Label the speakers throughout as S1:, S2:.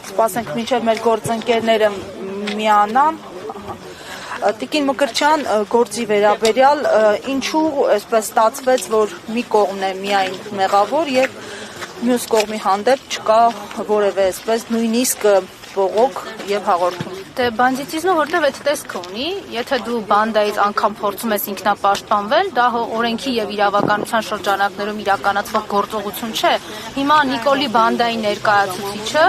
S1: Սպասենք մինչև մեր գործընկերները միանան։ Տիկին Մկրտչյան, գործի վերաբերյալ ինչու այսպես ստացվեց, որ մի կողմն է միայն մեղավոր եւ մյուս կողմի հանդեպ չկա որևէ այսպես նույնիսկ բողոք եւ հաղորդում։
S2: Դե բանդիտիզմը որտեվ այդ տեսքը ունի, եթե դու բանդայից անգամ փորձում ես ինքնապաշտպանվել, դա օրենքի եւ իրավականության շրջանակներում իրականացվող գործողություն չէ։ Հիմա Նիկոլի բանդայի ներկայացուցիչը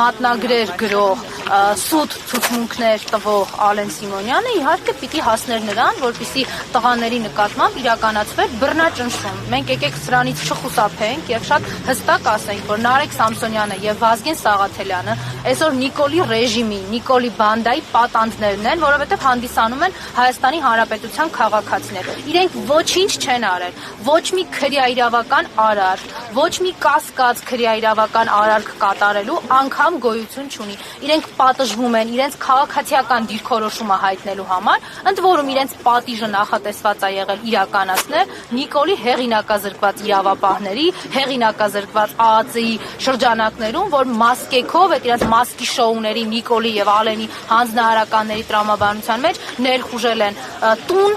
S2: մատնագրեր գրող սուտ ցուցմունքներ տվող Ալեն Սիմոնյանը իհարկե պիտի հասներ նրան, որպեսզի տղաների նկատմամբ իրականացվեր բռնաճնշում։ Մենք եկեք սրանից չխուսափենք եւ շատ հստակ ասենք, որ Նարեկ Սամսոնյանը եւ Վազգեն Սաղաթելյանը այսօր Նիկոլի ռեժիմի, Նիկոլի բանդայի պատանդներն են, որովհետեւ հանդիսանում են Հայաստանի Հանրապետության քաղաքացիներ։ Իրենք ոչինչ չեն արել, ոչ մի քրեաիրավական արարք, ոչ մի կասկած քրեաիրավական արարք կատարելու անգամ գոյություն չունի։ Իրենք պատժվում են իրենց քաղաքացիական դիրքորոշումը հայտնելու համար, ընդ որում իրենց պատիժը նախատեսված է եղել իրականացնել Նիկոլի հեղինակազրկված իրավապահների, հեղինակազրկված ԱԱԾ-ի շրջանակներում, որ մասկեքով այդ իրենց մասկի շոուների Նիկոլի եւ Ալենի հանձնարարականների տրամաբանության մեջ ներխուժել են տուն,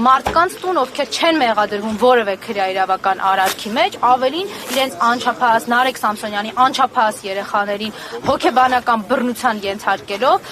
S2: մարդկանց տուն, ովքեր չեն մեղադրվում որևէ քրեաիրավական արարքի մեջ, ավելին իրենց անչափահաս Նարեկ Սամսոնյանի անչափահաս երեխաներին հոգեբանական բռնության ենթարկելով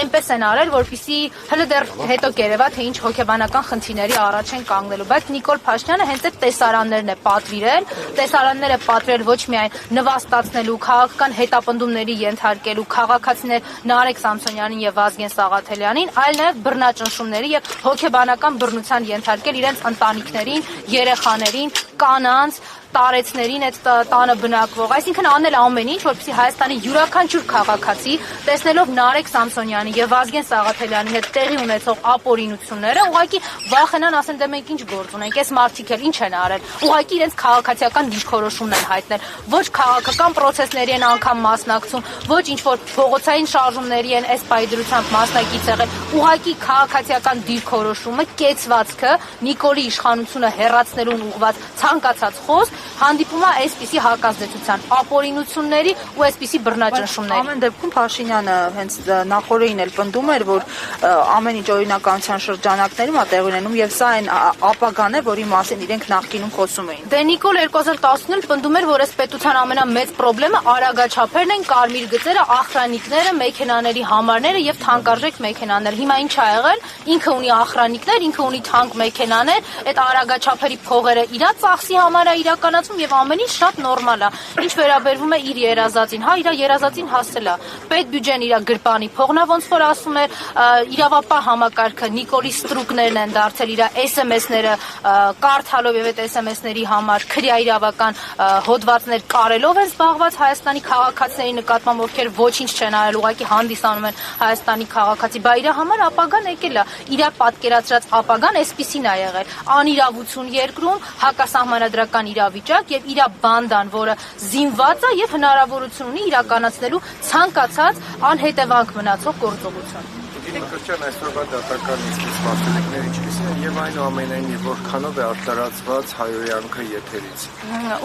S2: այնպես են արել, որպեսզի հələ դեռ հետո կերևա թե ինչ հոգեբանական խնդիրների առաջ են կանգնելու, բայց Նիկոլ Փաշինյանը հենց այդ տեսարաններն է պատվիրել, տեսարաններ է պատվիրել ոչ միայն նվաստացնելու, քաղաքական հետապնդումների ենթարկելու քաղաքացիներ Նարեկ Սամսոնյանին եւ Վազգեն Սաղաթելյանին, այլ նաեւ բռնաճնշումների եւ հոգեբանական բռնության ենթարկել իրենց ընտանիքներին, երեխաներին, կանանց, տարեցներին, այդ տանը բնակվող, այսինքն անել ամեն ինչ, որպեսզի Հայաստանի յուրաքանչյուր քաղաքացի, տեսնելով Նարեկ Սամսոնյանի եւ Վազգեն Սաղաթելյանի հետ տեղի ունեցող ապօրինությունները, ուղղակի վախենան, ասեն դե մենք ինչ գործ ունենք, այս մարդիկ էլ ինչ են արել, ուղղակի իրենց քաղաքացիական դիրքորոշումն են հայտնել, ոչ քաղաքական պրոցեսների են անգամ մասնակցում, ոչ ինչ որ փողոցային շարժումների են այս պայդրությամբ մասնակից եղել, ուղղակի քաղաքացիական դիրքորոշումը, կեցվածքը, Նիկոլի իշխանությունը հեռացնելուն ուղղված ցանկացած խոսք հանդիպում է այսպիսի հակազդեցության, ապօրինությունների ու այսպիսի բռնաճնշումների։
S1: Ամեն դեպքում Փաշինյանը հենց նախորդին էլ պնդում էր, որ ամեն ինչ օրինականության շրջանակներում է տեղի ունենում եւ սա այն ապագան է, որի մասին իրենք նախկինում խոսում էին։
S2: Դե Նիկոլ 2010-ին էլ պնդում էր, որ այս պետության ամենամեծ խնդրեմը արագաչափերն են, կարմիր գծերը, ախրանիկները, մեքենաների համարները եւ թանկարժեք մեքենաներ։ Հիմա ինչ ա եղել։ Ինքը ունի ախրանիկներ, ինքը ունի թանկ մեքենաներ, այդ արագաչափերի փողերը իրա ծախսի համար է իրականացում եւ ամեն ինչ շատ նորմալ է։ Ինչ վերաբերվում է իր երազածին, հա, իր երազածին հասել է։ Պետբյուջեն իր գրպանի փողնա, ոնց որ ասում էր, իրավապահ համակարգը Նիկոլի ստրուկներն են դարձել իր SMS-ները կարդալով եւ այդ SMS-ների համար քրեաիրավական հոդվածներ կարելով են զբաղված Հայաստանի քաղաքացիների նկատմամբ, ովքեր ոչինչ չեն արել, ուղղակի հանդիսանում են Հայաստանի քաղաքացի, բա իր համար ապագան եկել է։ Իր պատկերացրած ապագան այսպիսին է եղել։ Անիրավություն երկրում, հակասահմանադրական իրավիճակ եւ իր բանդան, որը զինված է եւ հնարավորություն ունի իրականացնելու ցանկացած անհետևանք մնացող գործողություն։
S3: Մկրտչյան այսօրվա դատական իսկ սպասելիքները ինչպիսին են եւ այնուամենայնիվ որքանով է արտարացված հայոյանքը եթերից։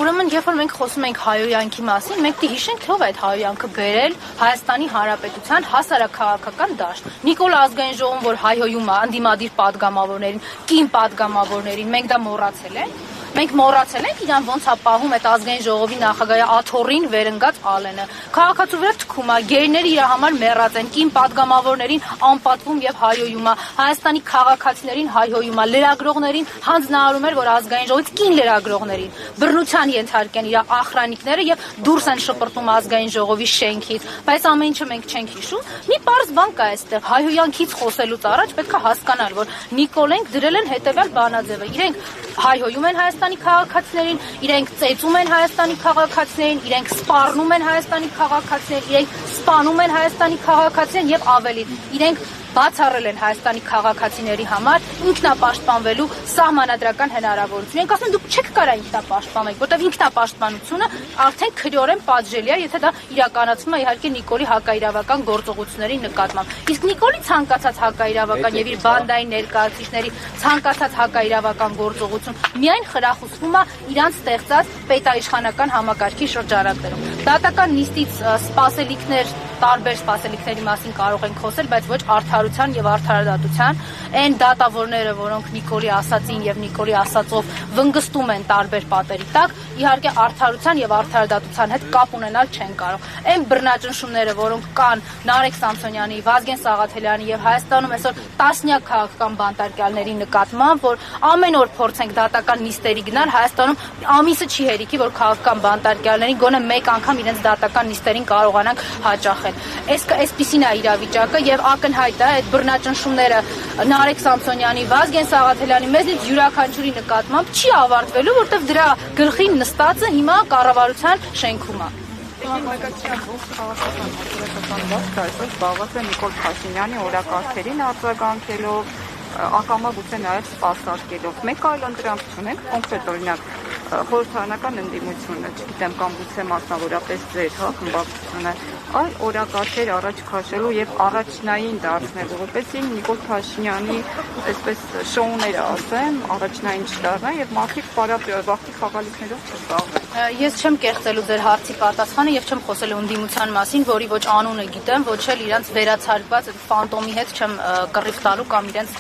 S2: Ուրեմն երբ որ մենք խոսում ենք հայոյանքի մասին, մենք դի հիշենք թե ով է այդ հայոյանքը բերել Հայաստանի Հանրապետության հասարակաքաղաքական դաշտ։ Նիկոլ ազգային ժողովում, որ հայհոյում է անդիմադիր падգամավորներին, կին падգամավորներին, մենք դա մոռացել ենք։ Մենք մոռացել ենք իրան ոնց է պահում այդ ազգային ժողովի նախագահի աթոռին վերընկած Ալենը։ Քաղաքացու վրա թքում է, գերիները իր համար մեռած են, կին падգամավորներին անպատվում եւ հայհոյում է, Հայաստանի քաղաքացիներին հայհոյում է, լրագրողներին հանձնարարում էր, որ ազգային ժողովից կին լրագրողներին բռնության ենթարկեն իր ախրանիկները եւ դուրս են շպրտում ազգային ժողովի շենքից, բայց ամեն ինչը մենք չենք հիշում։ Մի պարզ բան կա այստեղ, հայհոյանքից խոսելուց առաջ պետք է հասկանալ, որ Նիկոլենք դրել են հետեւյալ բանաձևը, իրենք հայհոյում են Հայաստանի քաղաքացիներին, իրենք ծեծում են Հայաստանի քաղաքացիներին, իրենք սպառնում են Հայաստանի քաղաքացիներին, իրենք սպանում են Հայաստանի քաղաքացիներին եւ ավելին։ Իրենք բացառել են Հայաստանի քաղաքացիների համար ինքնապաշտպանվելու սահմանադրական հնարավորություն։ Ենք ասում դուք չեք կարող ինքնապաշտպանվել, որտեղ ինքնապաշտպանությունը արդեն քրեորեն պատժելի է, եթե դա իրականացվում է իհարկե Նիկոլի հակաիրավական գործողությունների նկատմամբ։ Իսկ Նիկոլի ցանկացած հակաիրավական եւ իր բանդային ներկայացուցիչների ցանկացած հակաիրավական գործողություն միայն խրախուսվում է իրանց ստեղծած պետաիշխանական համակարգի շրջանակներում։ Դատական նիստից սպասելիքներ, տարբեր սպասելիքների մասին կարող ենք խոսել, բայց ոչ արդարության եւ արդարադատության։ Այն դատավորները, որոնք Նիկոլի ասածին եւ Նիկոլի ասածով վնգստում են տարբեր պատերի տակ, իհարկե արդարության եւ արդարադատության հետ կապ ունենալ չեն կարող։ Այն բռնաճնշումները, որոնք կան Նարեկ Սամսոնյանի, Վազգեն Սաղաթելյանի եւ Հայաստանում այսօր տասնյակ քաղաքական բանտարկյալների նկատմամբ, որ ամեն օր փորձենք դատական նիստերի գնալ, Հայաստանում ամիսը չի հերիքի, որ քաղաքական բանտարկյալներին գոնե մեկ անգամ իրենց դատական նիստերին կարողանանք հաճախել։ Այսպիսին է իրավիճակը եւ ակնհայտ է այդ բռնաճնշումները Նարեկ Սամսոնյանի, Վազգեն Սաղաթելյանի, մեզնից յուրաքանչյուրի նկատմամբ չի ավարտվելու, որտեղ դրա գլխին նստածը հիմա կառավարության շենքում է։
S4: Այսօր զբաղված է Նիկոլ Փաշինյանի օրակարգերին արձագանքելով, ակամա գուցե նաև սպասարկելով։ Մեկ այլ ընտրանք չունենք, կոնկրետ օրինակ խորհրդարանական ընդդիմությունը, չգիտեմ, կամ գուցե մասնավորապես ձեր խմբակցությունը, այլ օրակարգեր առաջ քաշելու եւ առաջնային դարձնելու, որպեսզի Նիկոլ Փաշինյանի այսպես շոուները ասեմ, առաջնային չդառնա եւ մարդիկ վախի խաղալիքներով չզբաղվեն։
S2: Ես չեմ կեղծելու ձեր հարցի պատասխանը եւ չեմ խոսելու ընդդիմության մասին, որի ոչ անունը գիտեմ, ոչ էլ իրանց վերացարկված ֆանտոմի հետ չեմ կռիվ տալու կամ իրենց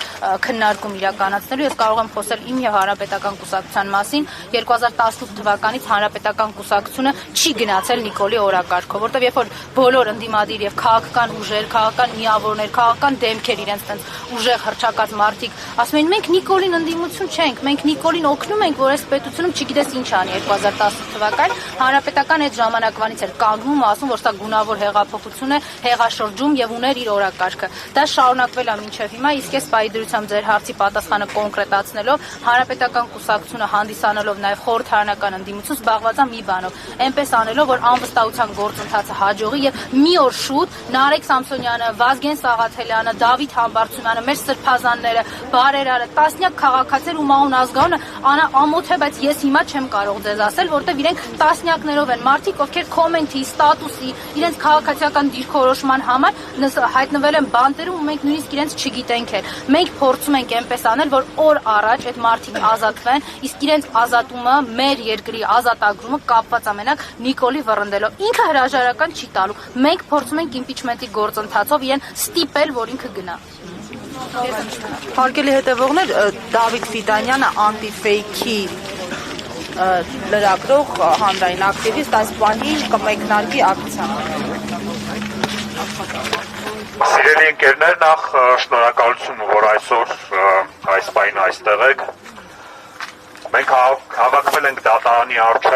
S2: քննարկում իրականացնելու։ Ես կարող եմ խոսել իմ եւ Հանրապետական կուսակցության մասին։ 2018 թվականից Հանրապետական կուսակցությունը չի գնացել Նիկոլի օրակարգով, որտեղ երբ որ բոլոր ընդդիմադիր եւ քաղաքական ուժեր, քաղաքական միավորներ, քաղաքական դեմքեր իրենց տենց ուժեղ հռչակած մարդիկ ասում են մենք Նիկոլին ընդդիմություն չենք, մենք Նիկոլին օգնում ենք, որ այս պետությունում չգիտես ինչ անի 2010 թվականին Հանրապետական այդ ժամանակվանից էր կանգնում ու ասում, որ սա գունավոր հեղափոխություն է, հեղաշրջում եւ ուներ իր օրակարգը։ Դա շարունակվել է մինչեւ հիմա, իսկ ես պայդրությամբ ձեր հարցի պատասխանը կոնկրետացնելով Հանրապետական կուսակցությունը հանդիսանալով նաեւ խորհրդարանական ընդդիմություն զբաղված է մի բանով, այնպես անելով, որ անվստահության գործընթացը հաջողի եւ մի օր շուտ Նարեկ Սամսոնյանը, Վազգեն Սաղաթելյանը, Դավիթ Համբարձումյանը, մեր սրբազանները, բարերարը, տասնյակ քաղաքացիներ ու Մահուն Ազգանունը ամոթ է, բայց ես հիմա չեմ կարող ձեզ ասել, որտեղ իրենք տասնյակներով են մարդիկ, ովքեր կոմենտի, ստատուսի, իրենց քաղաքացիական դիրքորոշման համար հայտնվել են բանտերում ու մենք նույնիսկ իրենց չգիտենք էլ։ Մենք փորձում ենք այնպես անել, որ օր առաջ այդ մարդիկ ազատվեն, իսկ իրենց ազատումը, մեր երկրի ազատագրումը կապված ամենակ Նիկոլի վռնդելով։ Ինքը հրաժարական չի տալու։ Մենք փորձում ենք իմպիչմենտի գործընթացով իրեն ստիպել, որ ինքը գնա։
S1: Հարգելի հետևողներ, Դավիթ Ֆիդանյանը անտիֆեյքի լրագրող հանրային ակտիվիստ այս պահին կմեկնարկի ակցիան։
S5: Սիրելի ընկերներ, նախ շնորհակալություն, որ այսօր այս պահին այստեղ եք։ Մենք հավաքվել ենք դատարանի առջև